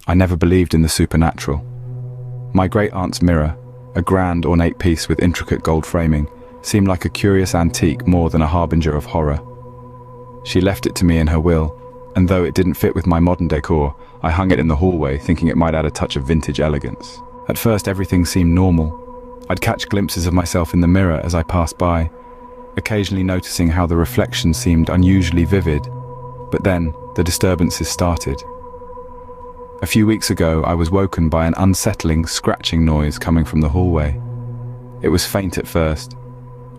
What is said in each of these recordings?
I never believed in the supernatural. My great-aunt's mirror, a grand, ornate piece with intricate gold framing, seemed like a curious antique more than a harbinger of horror. She left it to me in her will, and though it didn't fit with my modern decor, I hung it in the hallway thinking it might add a touch of vintage elegance. At first everything seemed normal. I'd catch glimpses of myself in the mirror as I passed by, occasionally noticing how the reflection seemed unusually vivid. But then, the disturbances started. A few weeks ago, I was woken by an unsettling, scratching noise coming from the hallway. It was faint at first,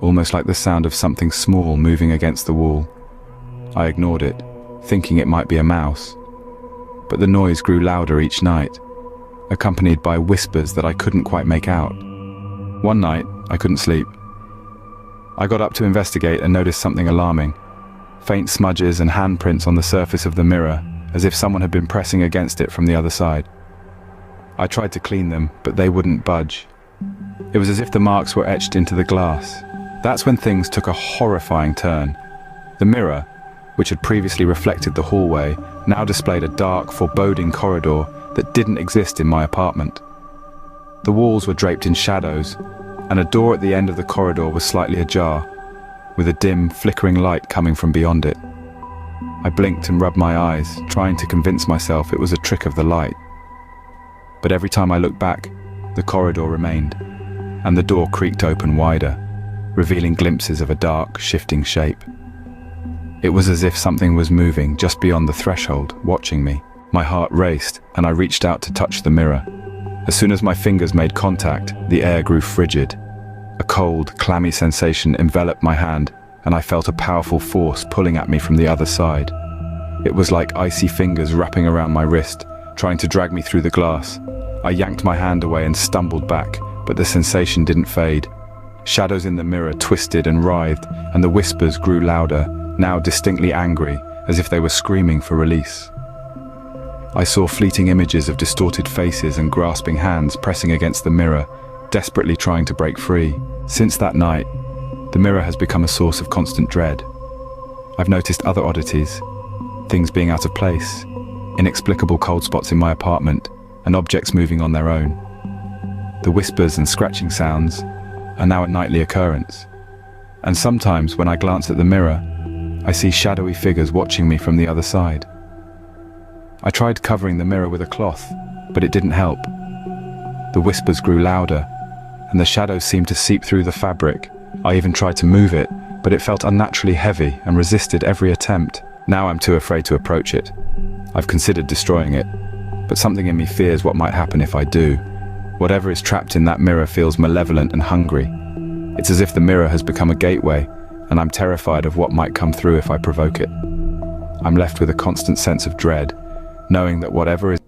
almost like the sound of something small moving against the wall. I ignored it, thinking it might be a mouse. But the noise grew louder each night, accompanied by whispers that I couldn't quite make out. One night, I couldn't sleep. I got up to investigate and noticed something alarming. Faint smudges and handprints on the surface of the mirror, as if someone had been pressing against it from the other side. I tried to clean them, but they wouldn't budge. It was as if the marks were etched into the glass. That's when things took a horrifying turn. The mirror, which had previously reflected the hallway, now displayed a dark, foreboding corridor that didn't exist in my apartment. The walls were draped in shadows, and a door at the end of the corridor was slightly ajar, with a dim, flickering light coming from beyond it. I blinked and rubbed my eyes, trying to convince myself it was a trick of the light. But every time I looked back, the corridor remained, and the door creaked open wider, revealing glimpses of a dark, shifting shape. It was as if something was moving just beyond the threshold, watching me. My heart raced, and I reached out to touch the mirror. As soon as my fingers made contact, the air grew frigid. A cold, clammy sensation enveloped my hand, and I felt a powerful force pulling at me from the other side. It was like icy fingers wrapping around my wrist, trying to drag me through the glass. I yanked my hand away and stumbled back, but the sensation didn't fade. Shadows in the mirror twisted and writhed, and the whispers grew louder, now distinctly angry, as if they were screaming for release. I saw fleeting images of distorted faces and grasping hands pressing against the mirror, desperately trying to break free. Since that night, the mirror has become a source of constant dread. I've noticed other oddities, things being out of place, inexplicable cold spots in my apartment, and objects moving on their own. The whispers and scratching sounds are now a nightly occurrence. And sometimes when I glance at the mirror, I see shadowy figures watching me from the other side. I tried covering the mirror with a cloth, but it didn't help. The whispers grew louder, and the shadows seemed to seep through the fabric. I even tried to move it, but it felt unnaturally heavy and resisted every attempt. Now I'm too afraid to approach it. I've considered destroying it, but something in me fears what might happen if I do. Whatever is trapped in that mirror feels malevolent and hungry. It's as if the mirror has become a gateway, and I'm terrified of what might come through if I provoke it. I'm left with a constant sense of dread, knowing that whatever is